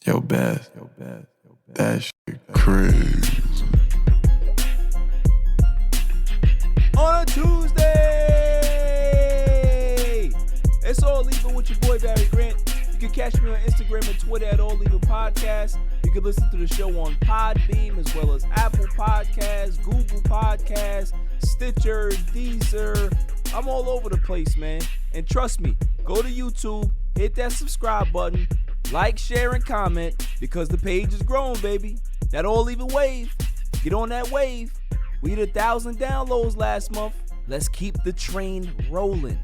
Yo, Beth, that shit crazy. On a Tuesday, it's All Even with your boy Barry Grant. You can catch me on Instagram and Twitter at All Even Podcast. You can listen to the show on Podbeam as well as Apple Podcasts, Google Podcasts, Stitcher, Deezer. I'm all over the place, man. And trust me, go to YouTube, hit that subscribe button, like, share, and comment because the page is growing, baby. That All Even wave. Get on that wave. We hit 1,000 downloads last month. Let's keep the train rolling.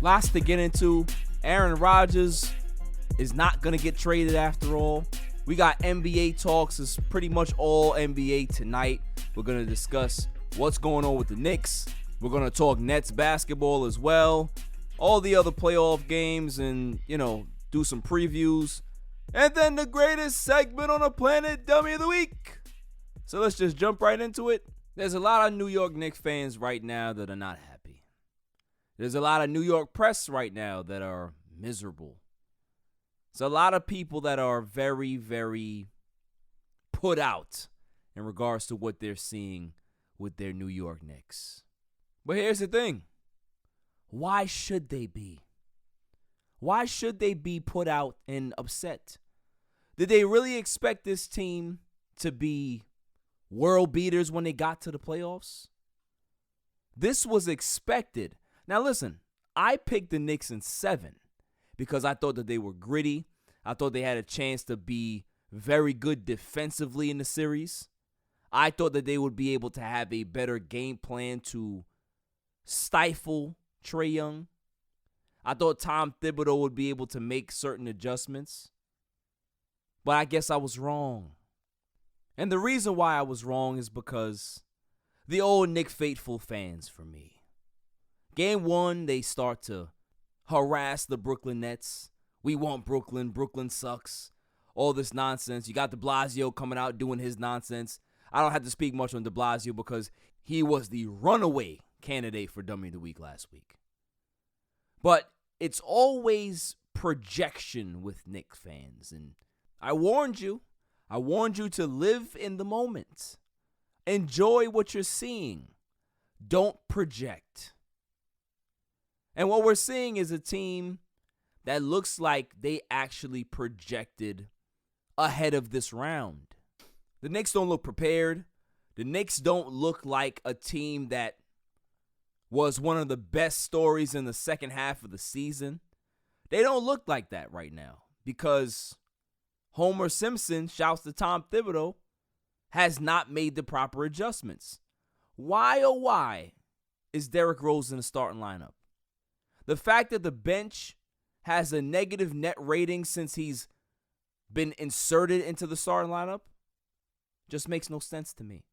Lots to get into. Aaron Rodgers is not going to get traded after all. We got NBA talks. It's pretty much all NBA tonight. We're going to discuss what's going on with the Knicks. We're going to talk Nets basketball as well. All the other playoff games and, do some previews. And then the greatest segment on the planet, Dummy of the Week. So let's just jump right into it. There's a lot of New York Knicks fans right now that are not happy. There's a lot of New York press right now that are miserable. There's a lot of people that are very, very put out in regards to what they're seeing with their New York Knicks. But here's the thing. Why should they be? Why should they be put out and upset? Did they really expect this team to be world beaters when they got to the playoffs? This was expected. Now listen, I picked the Knicks in 7 because I thought that they were gritty. I thought they had a chance to be very good defensively in the series. I thought that they would be able to have a better game plan to stifle Trae Young. I thought Tom Thibodeau would be able to make certain adjustments. But I guess I was wrong. And the reason why I was wrong is because the old Knick faithful fans for me. Game 1, they start to harass the Brooklyn Nets. We want Brooklyn. Brooklyn sucks. All this nonsense. You got de Blasio coming out doing his nonsense. I don't have to speak much on de Blasio because he was the runaway candidate for Dummy of the Week last week. But it's always projection with Knicks fans. And I warned you. I warned you to live in the moment. Enjoy what you're seeing. Don't project. And what we're seeing is a team that looks like they actually projected ahead of this round. The Knicks don't look prepared. The Knicks don't look like a team that was one of the best stories in the second half of the season. They don't look like that right now because Homer Simpson, shouts to Tom Thibodeau, has not made the proper adjustments. Why, oh why, is Derrick Rose in the starting lineup? The fact that the bench has a negative net rating since he's been inserted into the starting lineup just makes no sense to me.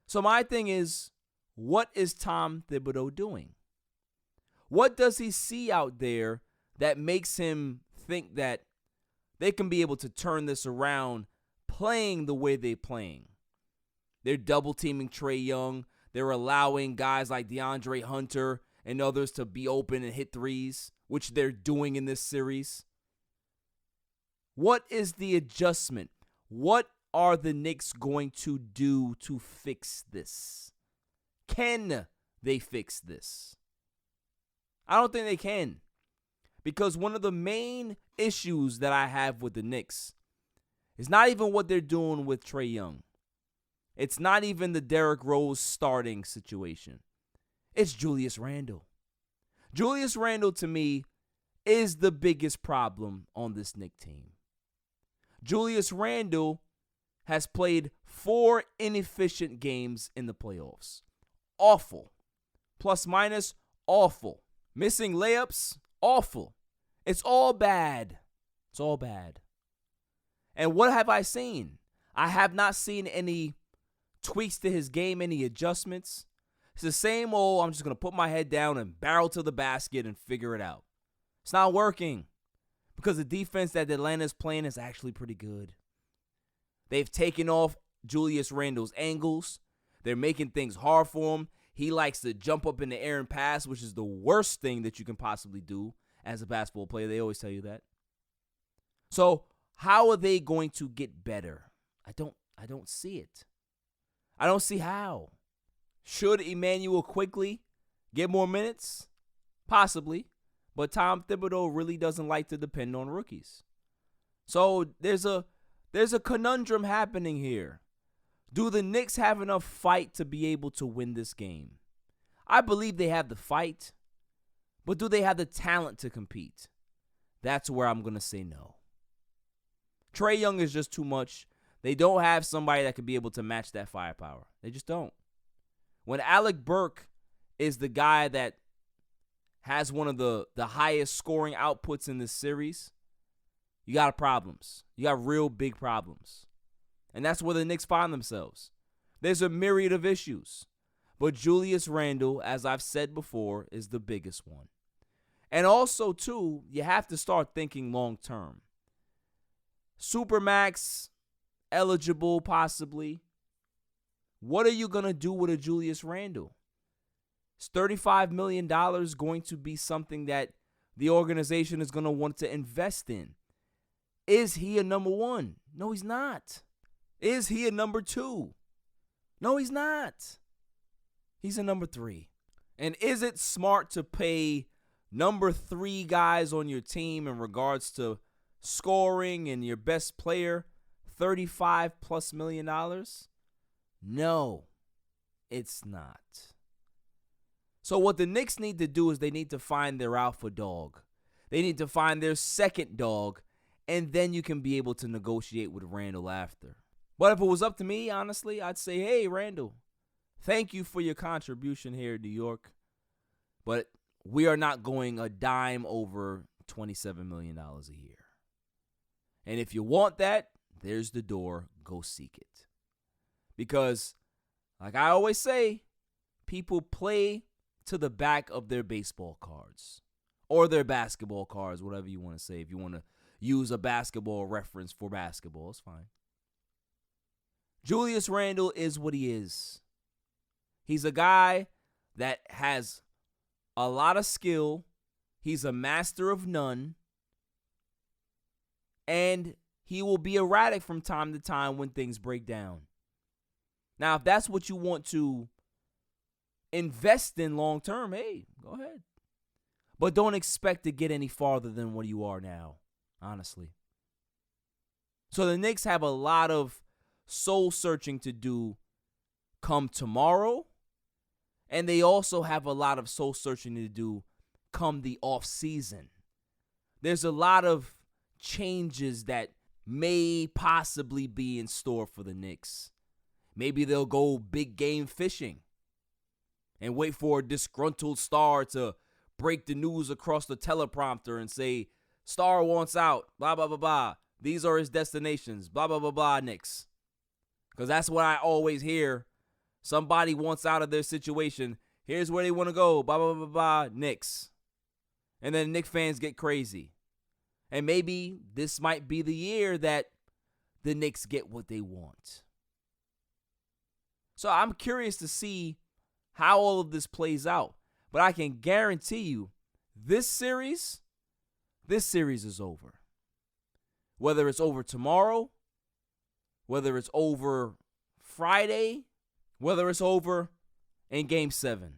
So my thing is, what is Tom Thibodeau doing? What does he see out there that makes him think that they can be able to turn this around playing the way they're playing? They're double-teaming Trae Young. They're allowing guys like DeAndre Hunter and others to be open and hit threes, which they're doing in this series. What is the adjustment? What are the Knicks going to do to fix this? Can they fix this? I don't think they can. Because one of the main issues that I have with the Knicks is not even what they're doing with Trae Young. It's not even the Derrick Rose starting situation. It's Julius Randle. Julius Randle, to me, is the biggest problem on this Knicks team. Julius Randle has played 4 inefficient games in the playoffs. Awful. Plus minus, awful. Missing layups, awful. It's all bad. It's all bad. And what have I seen? I have not seen any tweaks to his game, any adjustments. It's the same old, I'm just going to put my head down and barrel to the basket and figure it out. It's not working because the defense that Atlanta's playing is actually pretty good. They've taken off Julius Randle's angles. They're making things hard for him. He likes to jump up in the air and pass, which is the worst thing that you can possibly do as a basketball player. They always tell you that. So How are they going to get better? I don't see it. I don't see how. Should Emmanuel Quickly get more minutes? Possibly. But Tom Thibodeau really doesn't like to depend on rookies. So there's a conundrum happening here. Do the Knicks have enough fight to be able to win this game? I believe they have the fight, but do they have the talent to compete? That's where I'm going to say no. Trae Young is just too much. They don't have somebody that could be able to match that firepower. They just don't. When Alec Burke is the guy that has one of the highest scoring outputs in this series, you got problems. You got real big problems. And that's where the Knicks find themselves. There's a myriad of issues. But Julius Randle, as I've said before, is the biggest one. And also, too, you have to start thinking long term. Supermax eligible, possibly. What are you going to do with a Julius Randle? Is $35 million going to be something that the organization is going to want to invest in? Is he a number one? No, he's not. Is he a number two? No, he's not. He's a number three. And is it smart to pay number three guys on your team in regards to scoring and your best player $35+ million? No, it's not. So what the Knicks need to do is they need to find their alpha dog. They need to find their second dog, and then you can be able to negotiate with Randle after. But if it was up to me, honestly, I'd say, hey, Randle, thank you for your contribution here in New York, but we are not going a dime over $27 million a year. And if you want that, there's the door. Go seek it. Because, like I always say, people play to the back of their baseball cards or their basketball cards, whatever you want to say. If you want to use a basketball reference for basketball, it's fine. Julius Randle is what he is. He's a guy that has a lot of skill. He's a master of none. And he will be erratic from time to time when things break down. Now, if that's what you want to invest in long term, hey, go ahead. But don't expect to get any farther than what you are now, honestly. So the Knicks have a lot of soul searching to do come tomorrow. And they also have a lot of soul searching to do come the off season. There's a lot of changes that may possibly be in store for the Knicks. Maybe they'll go big game fishing and wait for a disgruntled star to break the news across the teleprompter and say, star wants out, blah, blah, blah, blah. These are his destinations, blah, blah, blah, blah, Knicks. Because that's what I always hear. Somebody wants out of their situation. Here's where they want to go, blah, blah, blah, blah, Knicks. And then Knicks fans get crazy. And maybe this might be the year that the Knicks get what they want. So I'm curious to see how all of this plays out. But I can guarantee you, this series is over. Whether it's over tomorrow, whether it's over Friday, whether it's over in Game 7.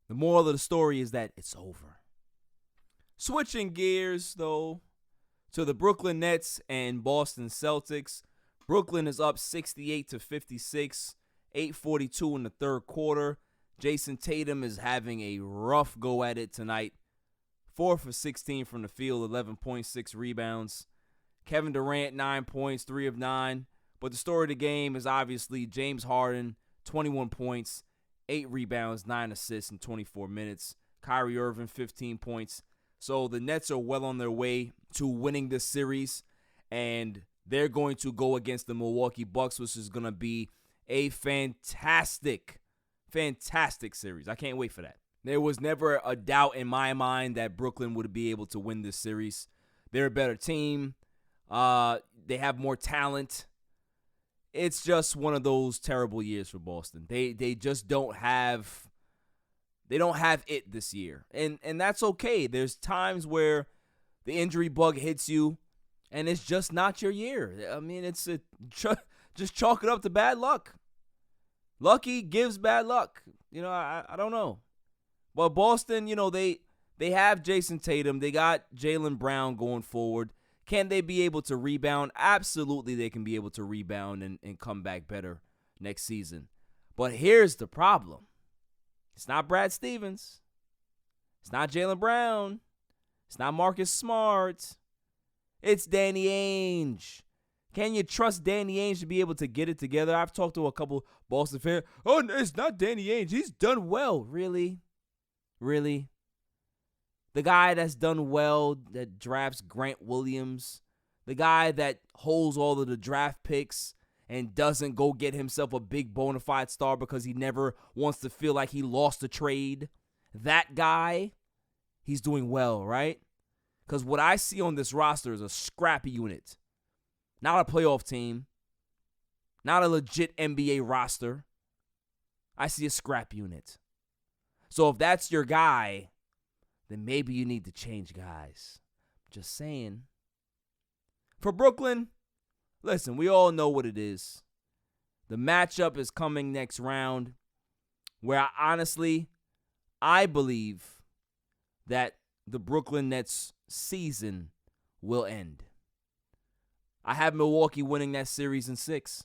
The moral of the story is that it's over. Switching gears, though, to the Brooklyn Nets and Boston Celtics. Brooklyn is up 68-56, 8:42 in the third quarter. Jason Tatum is having a rough go at it tonight. 4 for 16 from the field, 11.6 rebounds. Kevin Durant, 9 points, 3 of 9. But the story of the game is obviously James Harden, 21 points, 8 rebounds, 9 assists in 24 minutes. Kyrie Irving, 15 points. So the Nets are well on their way to winning this series, and they're going to go against the Milwaukee Bucks, which is going to be a fantastic series. I can't wait for that. There was never a doubt in my mind that Brooklyn would be able to win this series. They're a better team. They have more talent. It's just one of those terrible years for Boston. They just don't have it this year. And that's okay. There's times where the injury bug hits you And it's just not your year. I mean, just chalk it up to bad luck. Lucky gives bad luck. I don't know. But Boston, they have Jason Tatum. They got Jaylen Brown going forward. Can they be able to rebound? Absolutely, they can be able to rebound and come back better next season. But here's the problem. It's not Brad Stevens. It's not Jaylen Brown. It's not Marcus Smart. It's Danny Ainge. Can you trust Danny Ainge to be able to get it together? I've talked to a couple Boston fans. Oh, it's not Danny Ainge. He's done well. Really? Really? The guy that's done well, that drafts Grant Williams, the guy that holds all of the draft picks and doesn't go get himself a big bona fide star because he never wants to feel like he lost a trade. That guy, he's doing well, right? Because what I see on this roster is a scrappy unit. Not a playoff team. Not a legit NBA roster. I see a scrap unit. So if that's your guy, then maybe you need to change guys. Just saying. For Brooklyn, listen, we all know what it is. The matchup is coming next round where I believe that the Brooklyn Nets season will end. I have Milwaukee winning that series in 6.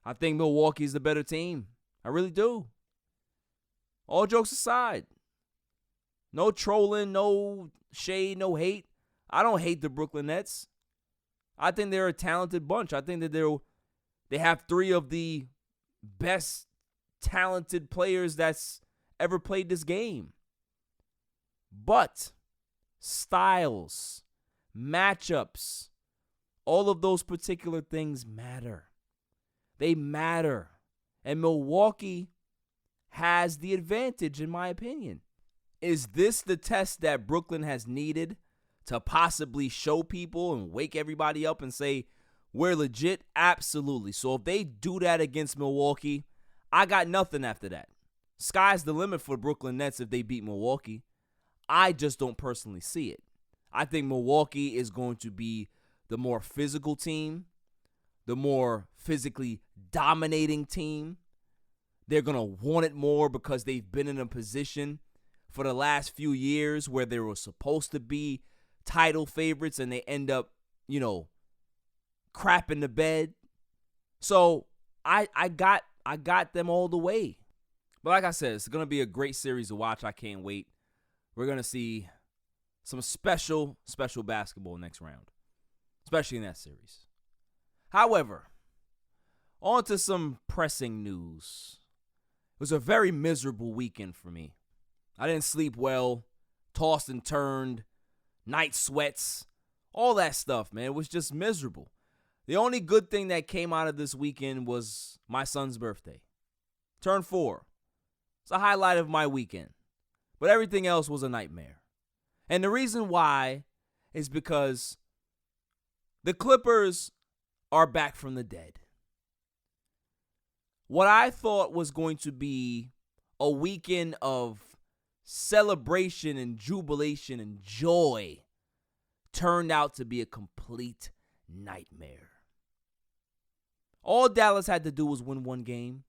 I think Milwaukee's the better team. I really do. All jokes aside. No trolling, no shade, no hate. I don't hate the Brooklyn Nets. I think they're a talented bunch. I think that they have 3 of the best talented players that's ever played this game. But styles, matchups, all of those particular things matter. They matter. And Milwaukee has the advantage, in my opinion. Is this the test that Brooklyn has needed to possibly show people and wake everybody up and say, we're legit? Absolutely. So if they do that against Milwaukee, I got nothing after that. Sky's the limit for Brooklyn Nets if they beat Milwaukee. I just don't personally see it. I think Milwaukee is going to be the more physical team, the more physically dominating team. They're going to want it more because they've been in a position for the last few years where they were supposed to be title favorites and they end up, crap in the bed. So I got them all the way. But like I said, it's going to be a great series to watch. I can't wait. We're going to see some special basketball next round, especially in that series. However, on to some pressing news. It was a very miserable weekend for me. I didn't sleep well, tossed and turned, night sweats, all that stuff, man. It was just miserable. The only good thing that came out of this weekend was my son's birthday. Turned 4. It's a highlight of my weekend. But everything else was a nightmare. And the reason why is because the Clippers are back from the dead. What I thought was going to be a weekend of celebration and jubilation and joy turned out to be a complete nightmare. All Dallas had to do was win one game.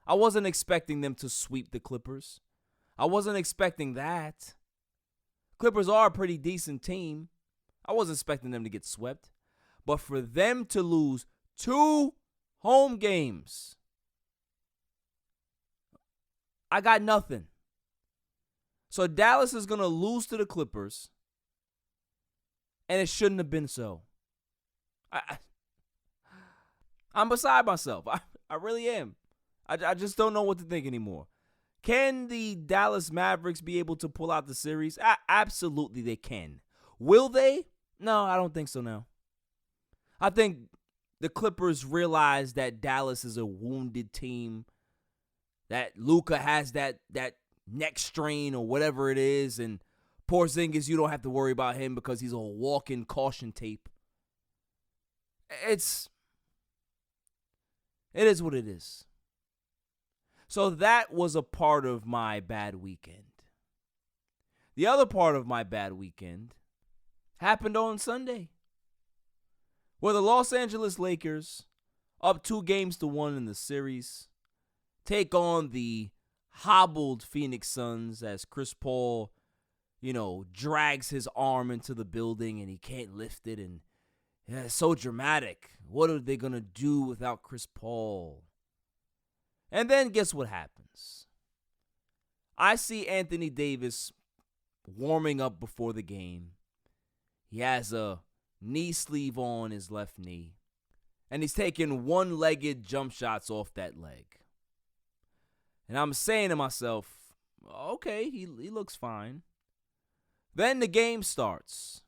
I wasn't expecting them to sweep the Clippers. I wasn't expecting that. Clippers are a pretty decent team. I wasn't expecting them to get swept. But for them to lose 2 home games, I got nothing. So Dallas is going to lose to the Clippers, and it shouldn't have been so. I'm beside myself. I really am. I just don't know what to think anymore. Can the Dallas Mavericks be able to pull out the series? Absolutely they can. Will they? No, I don't think so now. I think the Clippers realize that Dallas is a wounded team, that Luka has that neck strain or whatever it is, and Porzingis, you don't have to worry about him because he's a walking caution tape. It is what it is. So that was a part of my bad weekend. The other part of my bad weekend happened on Sunday. where the Los Angeles Lakers, up 2-1 in the series, take on the hobbled Phoenix Suns as Chris Paul, drags his arm into the building and he can't lift it. And it's so dramatic. What are they going to do without Chris Paul? And then guess what happens? I see Anthony Davis warming up before the game. He has a knee sleeve on his left knee. And he's taking one-legged jump shots off that leg. And I'm saying to myself, okay, he looks fine. Then the game starts.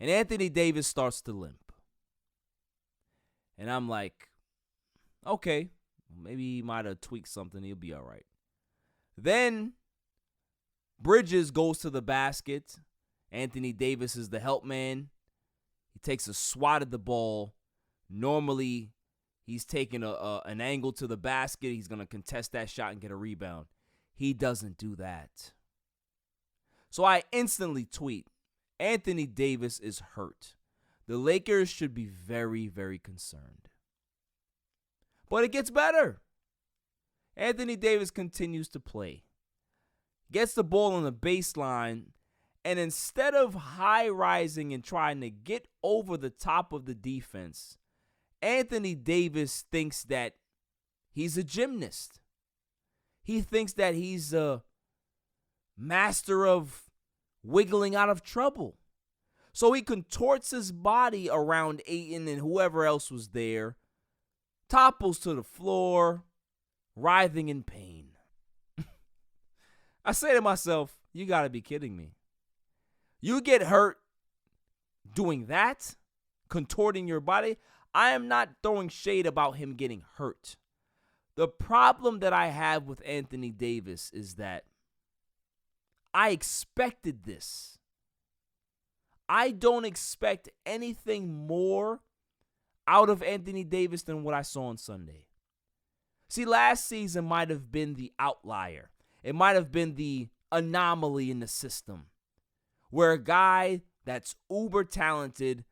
And Anthony Davis starts to limp. And I'm like, okay, maybe he might have tweaked something. He'll be all right. Then Bridges goes to the basket. Anthony Davis is the help man. He takes a swat at the ball. Normally, he's taking an angle to the basket. He's going to contest that shot and get a rebound. He doesn't do that. So I instantly tweet, Anthony Davis is hurt. The Lakers should be very, very concerned. But it gets better. Anthony Davis continues to play. Gets the ball on the baseline, and instead of high-rising and trying to get over the top of the defense, Anthony Davis thinks that he's a gymnast. He thinks that he's a master of wiggling out of trouble. So he contorts his body around Ayton and whoever else was there, topples to the floor, writhing in pain. I say to myself, you got to be kidding me. You get hurt doing that, contorting your body. I am not throwing shade about him getting hurt. The problem that I have with Anthony Davis is that I expected this. I don't expect anything more out of Anthony Davis than what I saw on Sunday. See, last season might have been the outlier. It might have been the anomaly in the system where a guy that's uber talented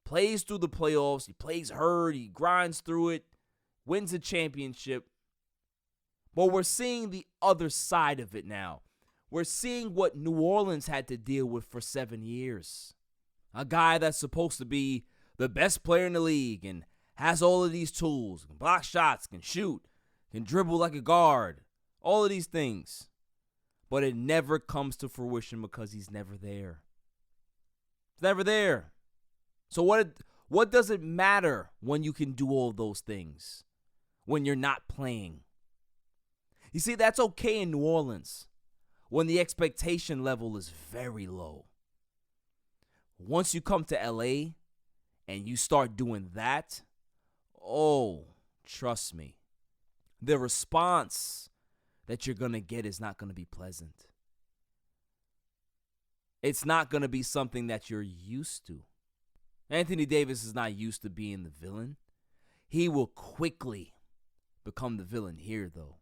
plays through the playoffs, he plays hurt, he grinds through it, wins a championship. But we're seeing the other side of it now. We're seeing what New Orleans had to deal with for 7 years. A guy that's supposed to be the best player in the league and has all of these tools, can block shots, can shoot, can dribble like a guard, all of these things. But it never comes to fruition because he's never there. It's never there. So what does it matter when you can do all those things when you're not playing? You see, that's okay in New Orleans when the expectation level is very low. Once you come to LA and you start doing that, oh, trust me, the response that you're going to get is not going to be pleasant. It's not going to be something that you're used to. Anthony Davis is not used to being the villain. He will quickly become the villain here, though.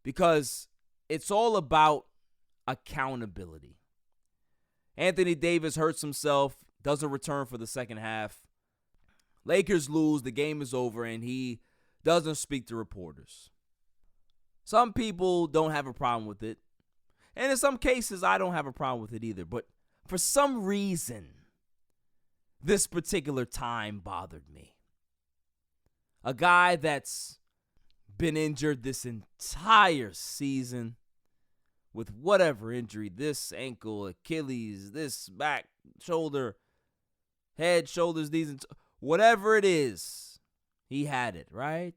Because it's all about accountability. Anthony Davis hurts himself, doesn't return for the second half. Lakers lose, the game is over, and he doesn't speak to reporters. Some people don't have a problem with it. And in some cases, I don't have a problem with it either. But for some reason, this particular time bothered me. A guy that's been injured this entire season with whatever injury, this ankle, Achilles, this back, shoulder, head, shoulders, knees, and whatever it is, he had it, right?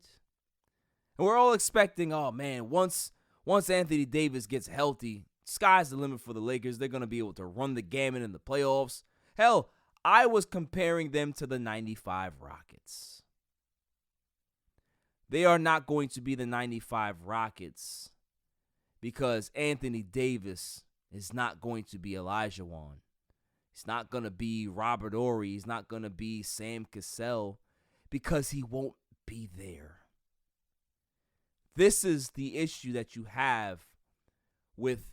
And we're all expecting, oh man, once Anthony Davis gets healthy, sky's the limit for the Lakers. They're going to be able to run the gamut in the playoffs. Hell, I was comparing them to the 95 Rockets. They are not going to be the 95 Rockets because Anthony Davis is not going to be Elijah Wan. He's not going to be Robert Horry. He's not going to be Sam Cassell because he won't be there. This is the issue that you have with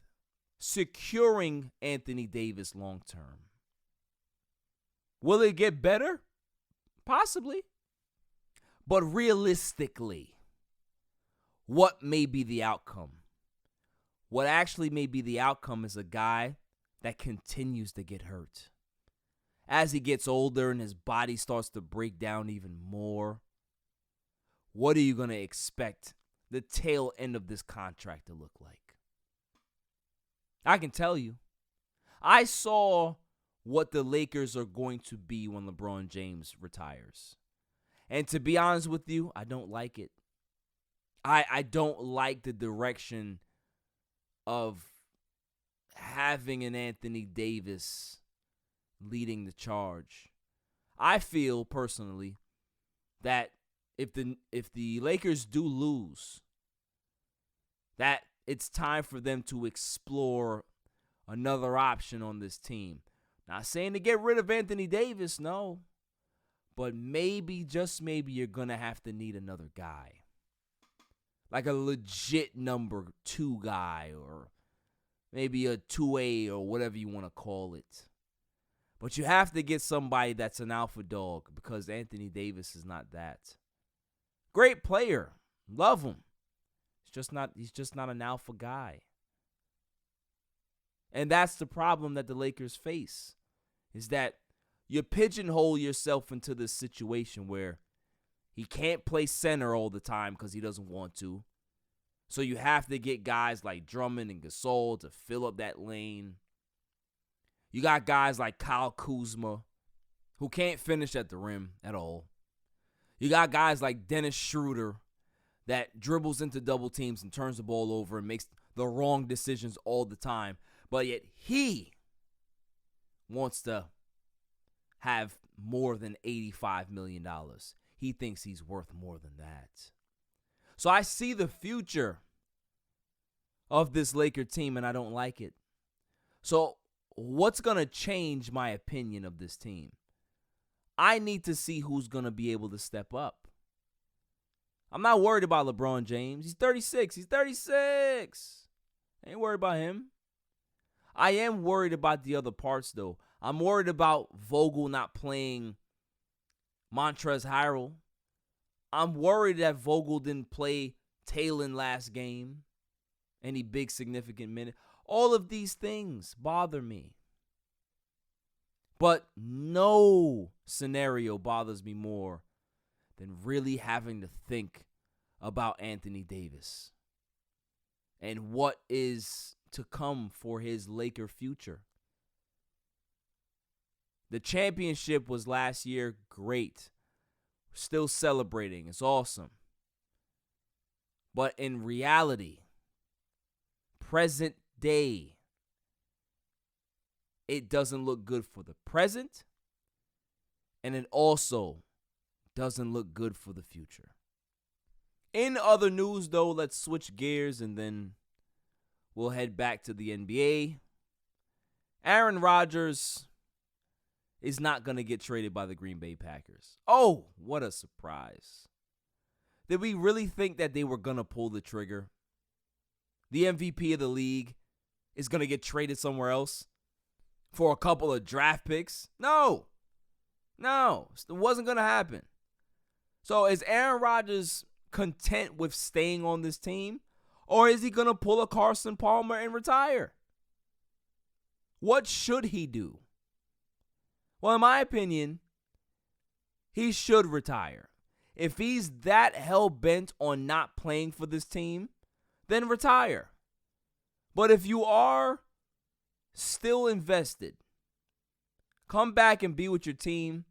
securing Anthony Davis long term. Will it get better? Possibly. But realistically, what may be the outcome? What actually may be the outcome is a guy that continues to get hurt. As he gets older and his body starts to break down even more, what are you going to expect the tail end of this contract to look like? I can tell you. I saw what the Lakers are going to be when LeBron James retires. And to be honest with you, I don't like it. I don't like the direction of having an Anthony Davis leading the charge. I feel personally that if the Lakers do lose, that it's time for them to explore another option on this team. Not saying to get rid of Anthony Davis, no. But maybe, just maybe, you're going to have to need another guy. Like a legit number 2 guy, or maybe a 2A, or whatever you want to call it. But you have to get somebody that's an alpha dog, because Anthony Davis is not that. Great player. Love him. He's just not an alpha guy. And that's the problem that the Lakers face, is that you pigeonhole yourself into this situation where he can't play center all the time because he doesn't want to. So you have to get guys like Drummond and Gasol to fill up that lane. You got guys like Kyle Kuzma, who can't finish at the rim at all. You got guys like Dennis Schroeder that dribbles into double teams and turns the ball over and makes the wrong decisions all the time. But yet he wants to have more than $85 million. He thinks he's worth more than that. So I see the future of this Laker team, and I don't like it. So what's going to change my opinion of this team? I need to see who's going to be able to step up. I'm not worried about LeBron James. He's 36. Ain't worried about him. I am worried about the other parts, though. I'm worried about Vogel not playing Montrezl Harrell. I'm worried that Vogel didn't play Taylor last game. Any big significant minute. All of these things bother me. But no scenario bothers me more than really having to think about Anthony Davis and what is to come for his Laker future. The championship was last year great. Still celebrating. It's awesome. But in reality, present day, it doesn't look good for the present, and it also doesn't look good for the future. In other news, though, let's switch gears and then we'll head back to the NBA. Aaron Rodgers is not going to get traded by the Green Bay Packers. Oh, what a surprise. Did we really think that they were going to pull the trigger? The MVP of the league is going to get traded somewhere else for a couple of draft picks? No, it wasn't going to happen. So is Aaron Rodgers content with staying on this team? Or is he going to pull a Carson Palmer and retire? What should he do? Well, in my opinion, he should retire. If he's that hell-bent on not playing for this team, then retire. But if you are still invested, come back and be with your team.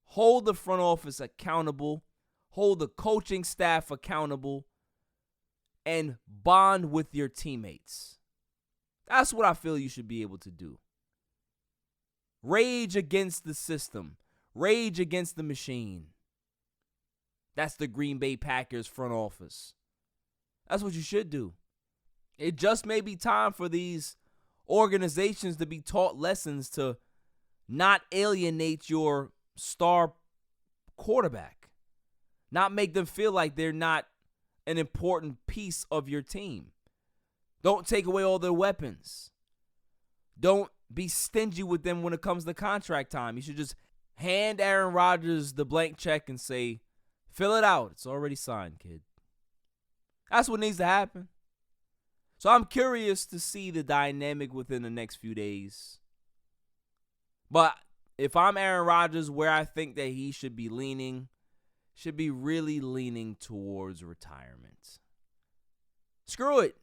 Hold the front office accountable. Hold the coaching staff accountable. And bond with your teammates. That's what I feel you should be able to do. Rage against the system. Rage against the machine. That's the Green Bay Packers front office. That's what you should do. It just may be time for these organizations to be taught lessons to not alienate your star quarterback. Not make them feel like they're not an important piece of your team. Don't take away all their weapons. Don't be stingy with them when it comes to contract time. You should just hand Aaron Rodgers the blank check and say, fill it out. It's already signed, kid. That's what needs to happen. So I'm curious to see the dynamic within the next few days. But if I'm Aaron Rodgers, where I think that he should be really leaning towards retirement. Screw it.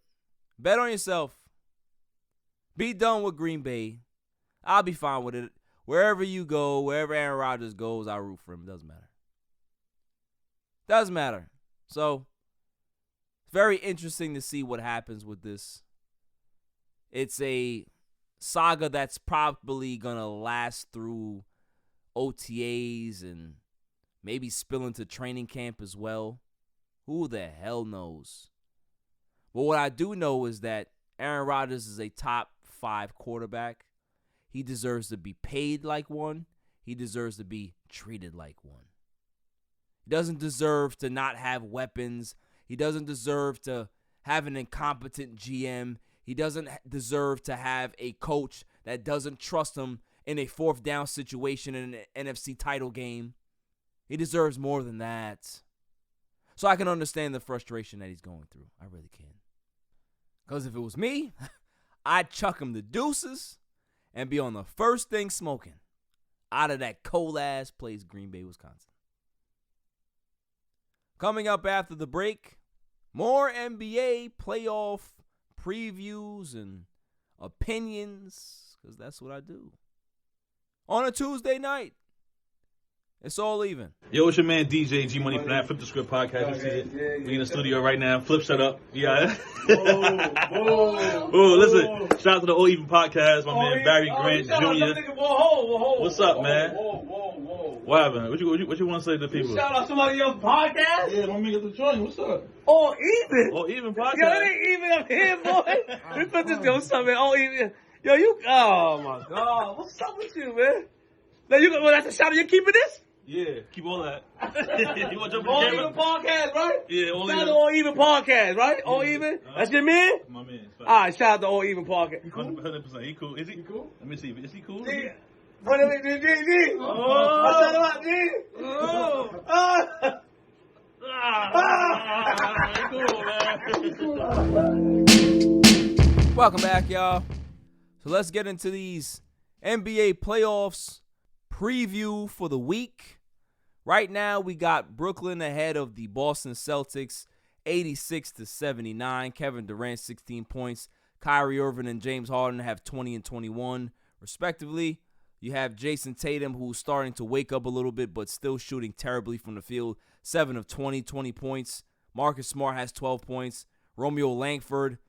Bet on yourself. Be done with Green Bay. I'll be fine with it. Wherever you go, wherever Aaron Rodgers goes, I'll root for him. It doesn't matter. So, it's very interesting to see what happens with this. It's a saga that's probably going to last through OTAs and maybe spill into training camp as well. Who the hell knows? But what I do know is that Aaron Rodgers is a top 5 quarterback. He deserves to be paid like one. He deserves to be treated like one. He doesn't deserve to not have weapons. He doesn't deserve to have an incompetent GM. He doesn't deserve to have a coach that doesn't trust him in a 4th down situation in an NFC title game. He deserves more than that. So I can understand the frustration that he's going through. I really can. Because if it was me, I'd chuck him the deuces and be on the first thing smoking out of that cold-ass place, Green Bay, Wisconsin. Coming up after the break, more NBA playoff previews and opinions, because that's what I do. On a Tuesday night, it's all even. Yo, it's your man DJ G Money from that Flip the Script podcast. You see it? We in the studio right now. Flip, shut up. Yeah. Oh, listen. Shout out to the All Even podcast. My man Barry Grant Jr. What's up, man? What happened? What you want to say to the people? Shout out somebody else's podcast? Yeah, don't make it the joint. What's up? All Even. All Even podcast. Yo, it ain't even up here, boy. We put this yo, what's up, man? All Even. Yo, you. Oh my God. What's up with you, man? Now that's a shout out. You keeping this? Yeah, keep all that. You want to jump All in the Even camera? podcast, right? Yeah, All Shout out Even. to All Even podcast, right? All Yeah. Even. That's your man. My man. All right, shout out to All Even podcast. 100%. He cool. Is he cool? Let me see. Is he cool? G. What is it, G? Oh. Shout out, G. Oh. He cool, man. Welcome back, y'all. So let's get into these NBA playoffs preview for the week. Right now, we got Brooklyn ahead of the Boston Celtics, 86-79. Kevin Durant, 16 points. Kyrie Irving and James Harden have 20 and 21, respectively. You have Jason Tatum, who's starting to wake up a little bit, but still shooting terribly from the field. 7 of 20 points. Marcus Smart has 12 points. Romeo Langford,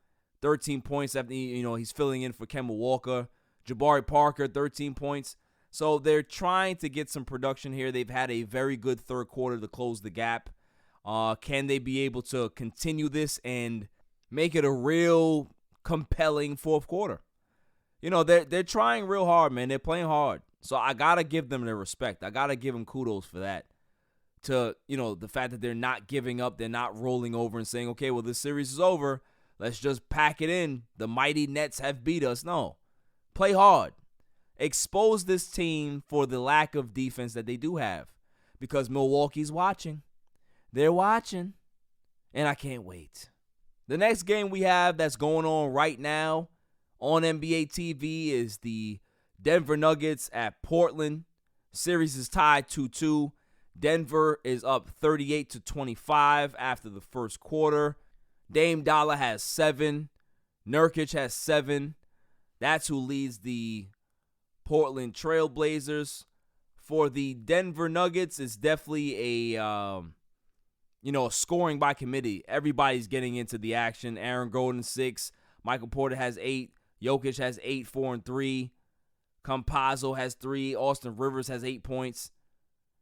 13 points after he's filling in for Kemba Walker. Jabari Parker, 13 points. So they're trying to get some production here. They've had a very good third quarter to close the gap. Can they be able to continue this and make it a real compelling fourth quarter? They're trying real hard, man. They're playing hard. So I got to give them their respect. I got to give them kudos for that. To, the fact that they're not giving up. They're not rolling over and saying, okay, well, this series is over. Let's just pack it in. The mighty Nets have beat us. No. Play hard. Expose this team for the lack of defense that they do have. Because Milwaukee's watching. They're watching. And I can't wait. The next game we have that's going on right now on NBA TV is the Denver Nuggets at Portland. Series is tied 2-2. Denver is up 38-25 after the first quarter. Dame Dollar has 7. Nurkic has 7. That's who leads the Portland Trailblazers. For the Denver Nuggets, it's definitely a scoring by committee. Everybody's getting into the action. Aaron Gordon 6, Michael Porter has 8, Jokic has 8, 4 and 3, Campazzo has 3, Austin Rivers has 8 points.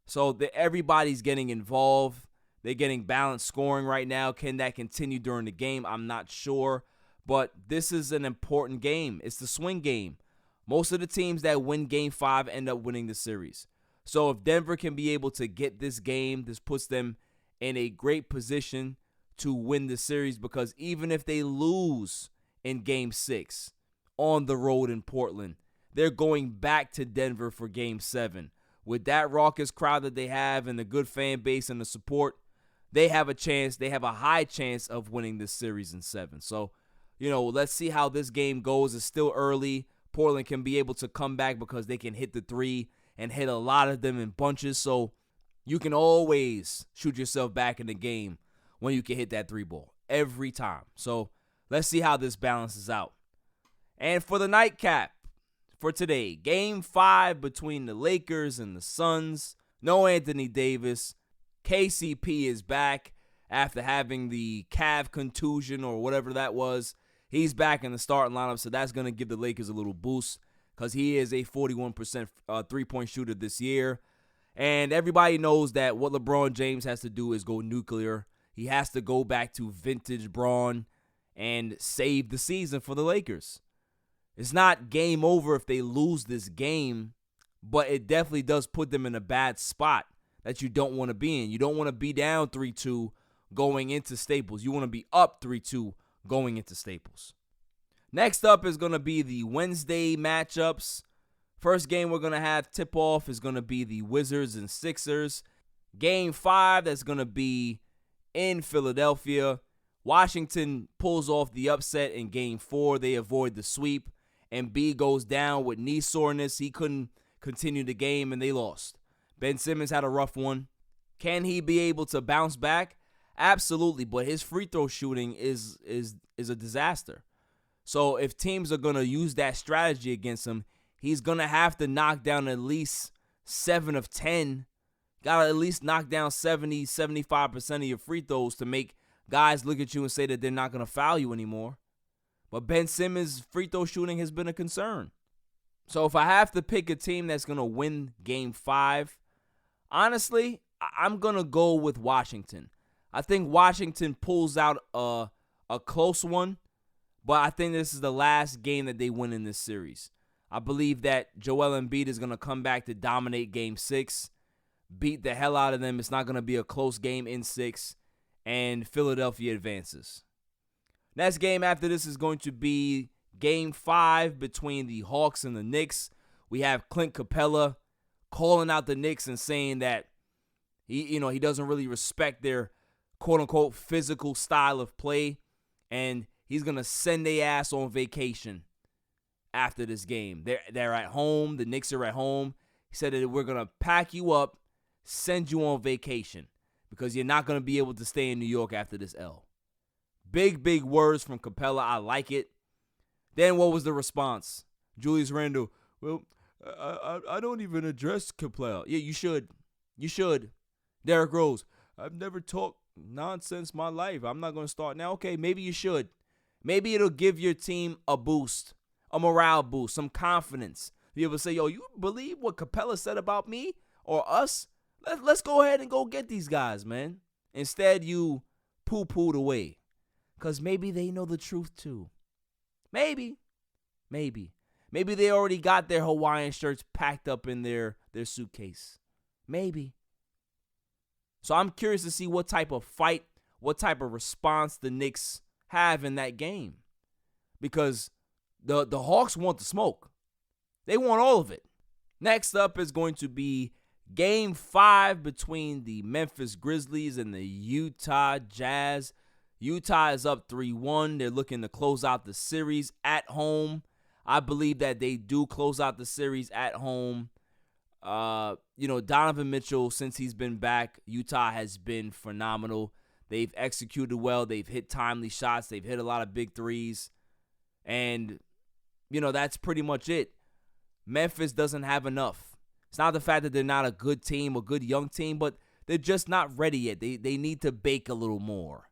So everybody's getting involved. They're getting balanced scoring right now. Can that continue during the game? I'm not sure. But this is an important game. It's the swing game. Most of the teams that win Game 5 end up winning the series. So if Denver can be able to get this game, this puts them in a great position to win the series, because even if they lose in Game 6 on the road in Portland, they're going back to Denver for Game 7, with that raucous crowd that they have and the good fan base and the support, they have a chance. They have a high chance of winning this series in 7. So, let's see how this game goes. It's still early. Portland can be able to come back because they can hit the 3 and hit a lot of them in bunches. So you can always shoot yourself back in the game when you can hit that 3 ball every time. So let's see how this balances out. And for the nightcap for today, Game 5 between the Lakers and the Suns. No Anthony Davis. KCP is back after having the calf contusion or whatever that was. He's back in the starting lineup, so that's going to give the Lakers a little boost because he is a 41% three-point shooter this year. And everybody knows that what LeBron James has to do is go nuclear. He has to go back to vintage Braun and save the season for the Lakers. It's not game over if they lose this game, but it definitely does put them in a bad spot that you don't want to be in. You don't want to be down 3-2 going into Staples. You want to be up 3-2 going into Staples. Next up is going to be the Wednesday matchups. First game we're going to have tip-off is going to be the Wizards and Sixers. Game 5, that's going to be in Philadelphia. Washington pulls off the upset in Game 4. They avoid the sweep. Embiid goes down with knee soreness. He couldn't continue the game, and they lost. Ben Simmons had a rough one. Can he be able to bounce back? Absolutely, but his free throw shooting is a disaster. So if teams are going to use that strategy against him, he's going to have to knock down at least 7 of 10. Got to at least knock down 70, 75% of your free throws to make guys look at you and say that they're not going to foul you anymore. But Ben Simmons' free throw shooting has been a concern. So if I have to pick a team that's going to win Game 5, honestly, I'm going to go with Washington. I think Washington pulls out a close one, but I think this is the last game that they win in this series. I believe that Joel Embiid is going to come back to dominate Game 6, beat the hell out of them. It's not going to be a close game in 6, and Philadelphia advances. Next game after this is going to be Game 5 between the Hawks and the Knicks. We have Clint Capella calling out the Knicks and saying that he doesn't really respect their quote-unquote physical style of play, and he's going to send their ass on vacation after this game. They're at home. The Knicks are at home. He said that we're going to pack you up, send you on vacation because you're not going to be able to stay in New York after this L. Big, big words from Capella. I like it. Then what was the response? Julius Randle, well, I don't even address Capella. Yeah, you should. You should. Derrick Rose, I've never talked nonsense my life. I'm not going to start now. Okay, maybe you should. Maybe it'll give your team a boost, a morale boost, some confidence. Be able to say, yo, you believe what Capella said about me or us? Let's go ahead and go get these guys, man. Instead, you poo-pooed away. Because maybe they know the truth, too. Maybe. Maybe they already got their Hawaiian shirts packed up in their suitcase. Maybe. So I'm curious to see what type of fight, what type of response the Knicks have in that game. Because the Hawks want the smoke. They want all of it. Next up is going to be Game 5 between the Memphis Grizzlies and the Utah Jazz. Utah is up 3-1. They're looking to close out the series at home. I believe that they do close out the series at home. Donovan Mitchell, since he's been back, Utah has been phenomenal. They've executed well. They've hit timely shots. They've hit a lot of big threes. And, that's pretty much it. Memphis doesn't have enough. It's not the fact that they're not a good team, a good young team, but they're just not ready yet. They need to bake a little more.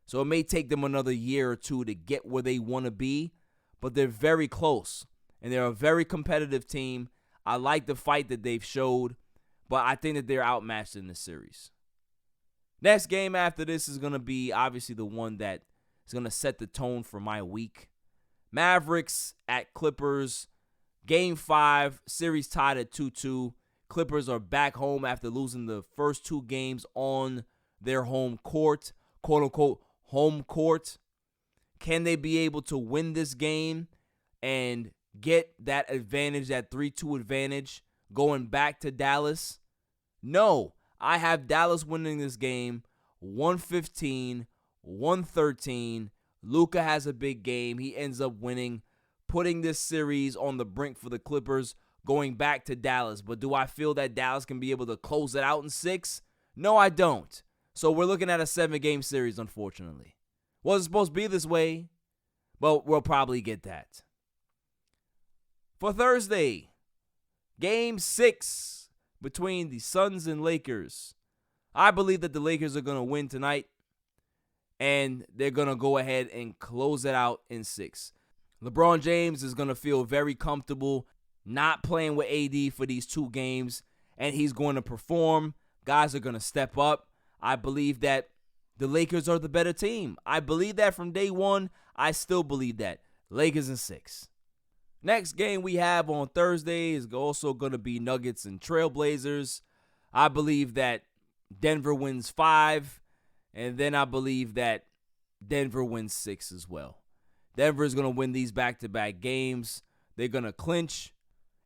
So it may take them another year or two to get where they want to be, but they're very close. And they're a very competitive team. I like the fight that they've showed, but I think that they're outmatched in this series. Next game after this is going to be obviously the one that is going to set the tone for my week. Mavericks at Clippers. Game 5, series tied at 2-2. Clippers are back home after losing the first 2 games on their home court, quote-unquote home court. Can they be able to win this game and get that advantage, that 3-2 advantage going back to Dallas? No, I have Dallas winning this game 115, 113. Luka has a big game. He ends up winning, putting this series on the brink for the Clippers, going back to Dallas. But do I feel that Dallas can be able to close it out in 6? No, I don't. So we're looking at a 7-game series, unfortunately. Wasn't supposed to be this way, but we'll probably get that. For Thursday, Game 6 between the Suns and Lakers. I believe that the Lakers are going to win tonight, and they're going to go ahead and close it out in 6. LeBron James is going to feel very comfortable not playing with AD for these 2 games, and he's going to perform. Guys are going to step up. I believe that the Lakers are the better team. I believe that from day one. I still believe that. Lakers in 6. Next game we have on Thursday is also going to be Nuggets and Trailblazers. I believe that Denver wins 5, and then I believe that Denver wins 6 as well. Denver is going to win these back-to-back games. They're going to clinch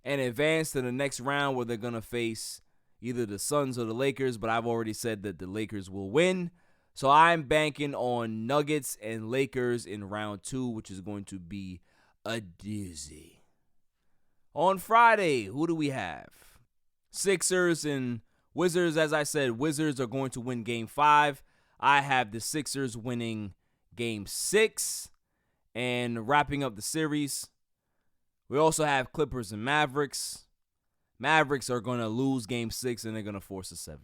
and advance to the next round where they're going to face either the Suns or the Lakers, but I've already said that the Lakers will win. So I'm banking on Nuggets and Lakers in round 2, which is going to be a doozy. On Friday, who do we have? Sixers and Wizards. As I said, Wizards are going to win Game 5. I have the Sixers winning Game 6 and wrapping up the series. We also have Clippers and Mavericks. Mavericks are going to lose Game 6 and they're going to force a 7.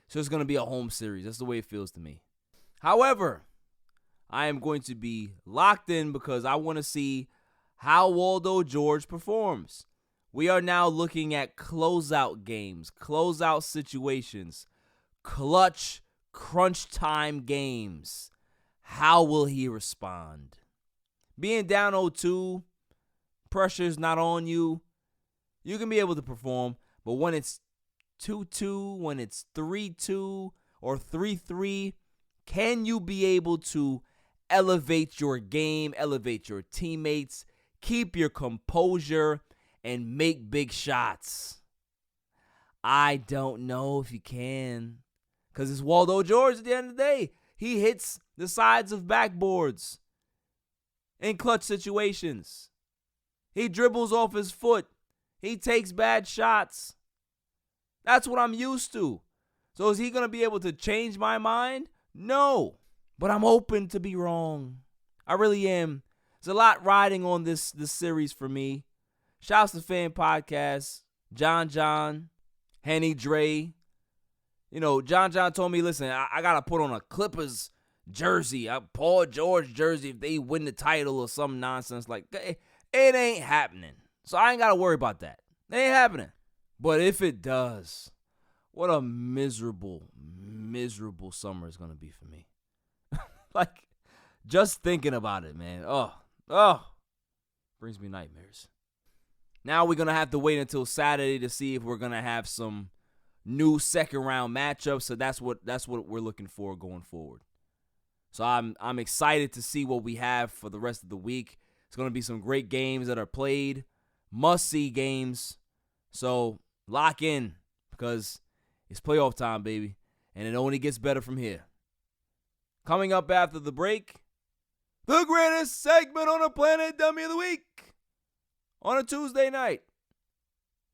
So it's going to be a home series. That's the way it feels to me. However, I am going to be locked in because I want to see how Waldo George performs. We are now looking at closeout games, closeout situations, clutch, crunch time games. How will he respond? Being down 0-2, pressure's not on you. You can be able to perform, but when it's 2-2, when it's 3-2 or 3-3, can you be able to elevate your game, elevate your teammates, keep your composure, and make big shots? I don't know if you can, because it's Waldo George at the end of the day. He hits the sides of backboards in clutch situations. He dribbles off his foot. He takes bad shots. That's what I'm used to. So is he going to be able to change my mind? No. But I'm open to be wrong. I really am. There's a lot riding on this series for me. Shouts to Fan Podcast, John, Henny Dre. You know, John told me, listen, I got to put on a Clippers jersey, a Paul George jersey if they win the title or some nonsense. Like, it ain't happening. So I ain't got to worry about that. It ain't happening. But if it does, what a miserable summer it's going to be for me. Like, just thinking about it, man. Oh, brings me nightmares. Now we're going to have to wait until Saturday to see if we're going to have some new second-round matchups. So that's what we're looking for going forward. So I'm excited to see what we have for the rest of the week. It's going to be some great games that are played, must-see games. So lock in because it's playoff time, baby, and it only gets better from here. Coming up after the break, the greatest segment on the planet, Dummy of the Week, on a Tuesday night.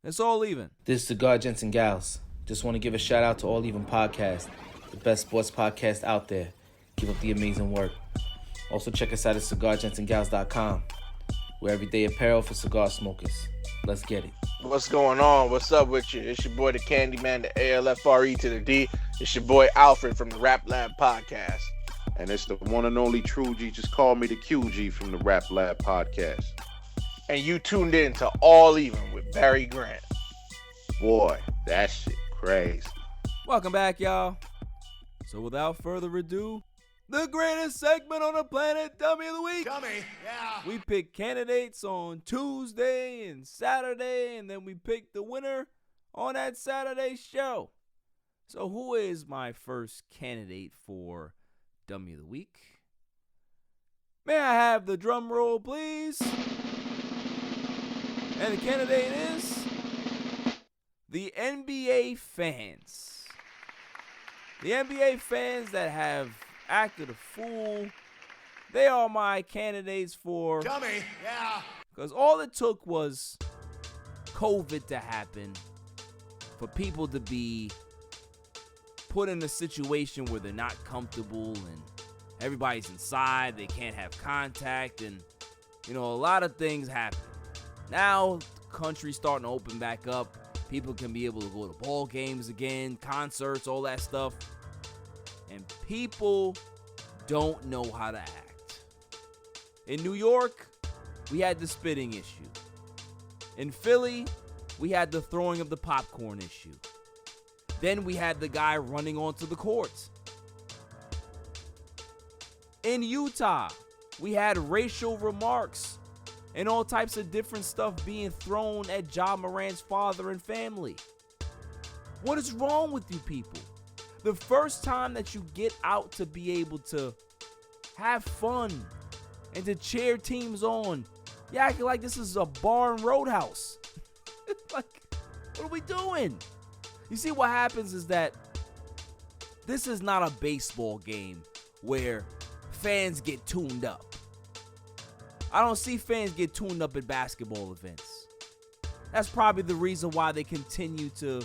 It's All Even. This is Cigar Gents and Gals. Just want to give a shout out to All Even Podcast, the best sports podcast out there. Keep up the amazing work. Also check us out at cigargentsandgals.com. We're everyday apparel for cigar smokers. Let's get it. What's going on? What's up with you? It's your boy, the Candyman, the ALFRE to the D. It's your boy, Alfred from the Rap Lab Podcast. And it's the one and only True G. Just call me the QG from the Rap Lab Podcast. And you tuned in to All Even with Barry Grant. Boy, that shit crazy. Welcome back, y'all. So without further ado, the greatest segment on the planet, Dummy of the Week. Dummy, yeah. We pick candidates on Tuesday and Saturday, and then we pick the winner on that Saturday show. So who is my first candidate for Dummy of the Week? May I have the drum roll, please? And the candidate is the NBA fans. The NBA fans that have acted a fool, they are my candidates for dummy. Yeah. Because all it took was COVID to happen for people to be put in a situation where they're not comfortable and everybody's inside, they can't have contact, and a lot of things happen. Now the country's starting to open back up. People can be able to go to ball games again, concerts, all that stuff. And people don't know how to act. In New York, we had the spitting issue. In Philly, we had the throwing of the popcorn issue. Then we had the guy running onto the court. In Utah, we had racial remarks and all types of different stuff being thrown at Ja Morant's father and family. What is wrong with you people? The first time that you get out to be able to have fun and to cheer teams on, you acting like this is a bar and roadhouse. Like, what are we doing? You see, what happens is that this is not a baseball game where fans get tuned up. I don't see fans get tuned up at basketball events. That's probably the reason why they continue to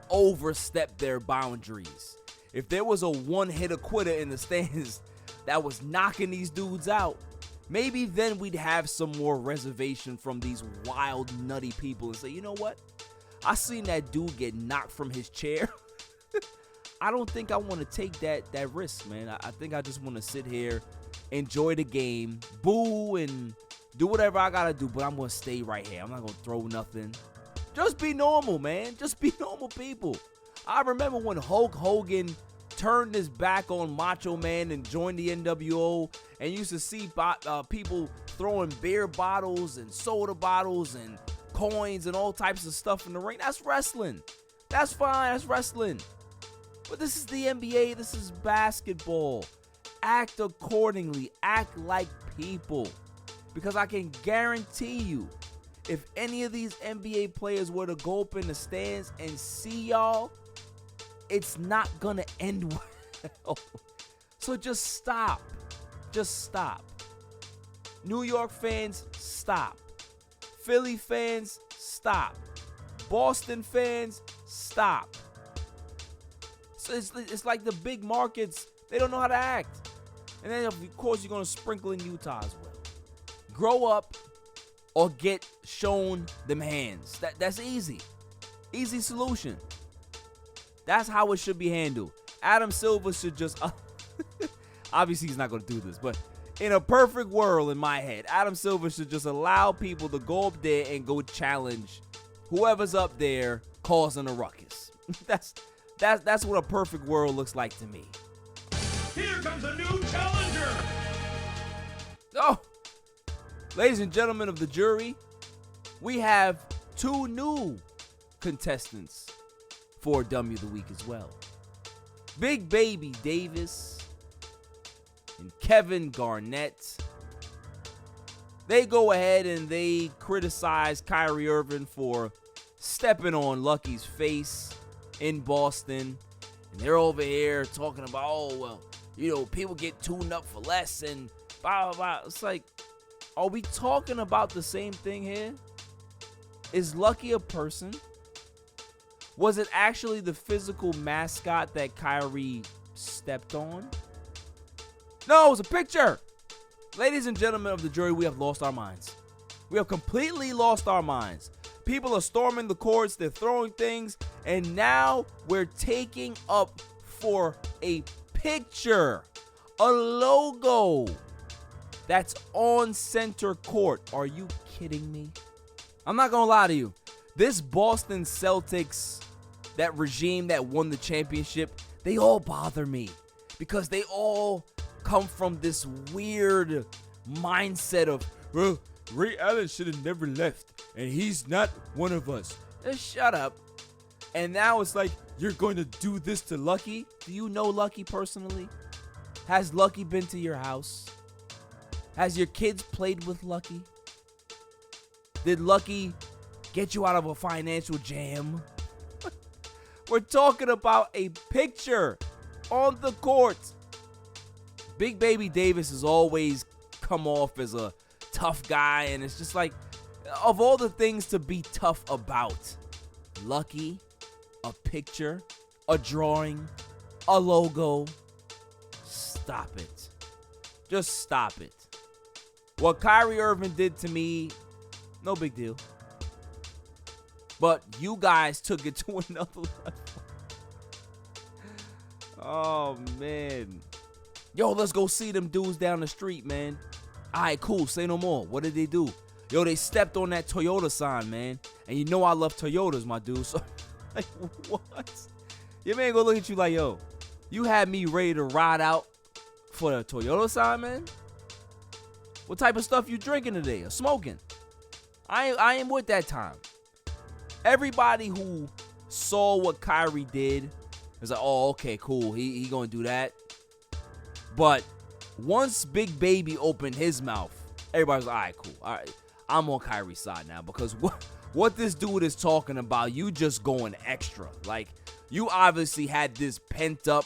overstep their boundaries. If there was a one-hitter quitter in the stands that was knocking these dudes out, maybe then we'd have some more reservation from these wild, nutty people and say, you know what? I seen that dude get knocked from his chair. I don't think I want to take that risk, man. I think I just want to sit here, enjoy the game, boo, and do whatever I got to do, but I'm going to stay right here. I'm not going to throw nothing. Just be normal, man. Just be normal people. I remember when Hulk Hogan turned his back on Macho Man and joined the NWO, and used to see people throwing beer bottles and soda bottles and coins and all types of stuff in the ring. That's wrestling. That's fine. That's wrestling. But this is the NBA. This is basketball. Act accordingly. Act like people. Because I can guarantee you, if any of these NBA players were to go up in the stands and see y'all, it's not going to end well. So just stop. Just stop. New York fans, stop. Philly fans, stop. Boston fans, stop. So it's like the big markets, they don't know how to act. And then, of course, you're going to sprinkle in Utah as well. Grow up or get shown them hands. That's easy. Easy solution. That's how it should be handled. Adam Silver should just... obviously, he's not going to do this, but in a perfect world in my head, Adam Silver should just allow people to go up there and go challenge whoever's up there causing a ruckus. That's what a perfect world looks like to me. Here comes a new challenger. Oh, ladies and gentlemen of the jury, we have two new contestants for Dummy of the Week as well. Big Baby Davis and Kevin Garnett. They go ahead and they criticize Kyrie Irving for stepping on Lucky's face in Boston. And they're over here talking about, oh, well, people get tuned up for less and blah, blah, blah. It's like, are we talking about the same thing here? Is Lucky a person? Was it actually the physical mascot that Kyrie stepped on? No, it was a picture. Ladies and gentlemen of the jury, we have lost our minds. We have completely lost our minds. People are storming the courts, they're throwing things, and now we're taking up for a picture, a logo that's on center court. Are you kidding me? I'm not gonna lie to you. This Boston Celtics, that regime that won the championship, they all bother me because they all come from this weird mindset of, well, Ray Allen should have never left, and he's not one of us. Just shut up. And now it's like, you're going to do this to Lucky? Do you know Lucky personally? Has Lucky been to your house? Has your kids played with Lucky? Did Lucky get you out of a financial jam? We're talking about a picture on the court. Big Baby Davis has always come off as a tough guy, and it's just like, of all the things to be tough about, Lucky, a picture, a drawing, a logo, stop it. Just stop it. What Kyrie Irving did to me, no big deal. But you guys took it to another level. Oh, man. Yo, let's go see them dudes down the street, man. All right, cool. Say no more. What did they do? Yo, they stepped on that Toyota sign, man. And you know I love Toyotas, my dude. So, like, what? Your man gonna look at you like, yo, you had me ready to ride out for the Toyota sign, man? What type of stuff you drinking today or smoking? I ain't with that time. Everybody who saw what Kyrie did was like, oh, okay, cool. He gonna do that. But once Big Baby opened his mouth, everybody's like, all right, cool. All right, I'm on Kyrie's side now, because what this dude is talking about, you just going extra. Like, you obviously had this pent up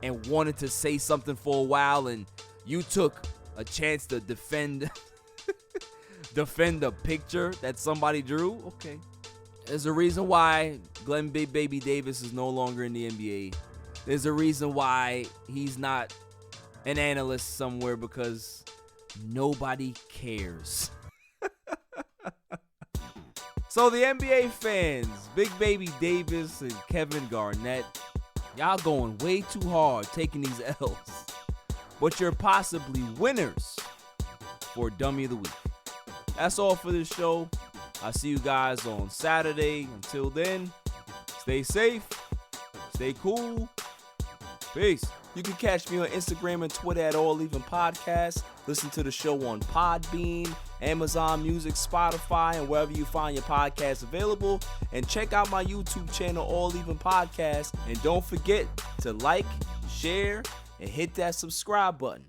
and wanted to say something for a while, and you took a chance to defend a picture that somebody drew. Okay. There's a reason why Glenn Big Baby Davis is no longer in the NBA. There's a reason why he's not an analyst somewhere, because nobody cares. So the NBA fans, Big Baby Davis and Kevin Garnett, y'all going way too hard taking these L's. But you're possibly winners for Dummy of the Week. That's all for this show. I'll see you guys on Saturday. Until then, stay safe, stay cool. Peace. You can catch me on Instagram and Twitter at All Even Podcast. Listen to the show on Podbean, Amazon Music, Spotify, and wherever you find your podcasts available. And check out my YouTube channel, All Even Podcast. And don't forget to like, share, and hit that subscribe button.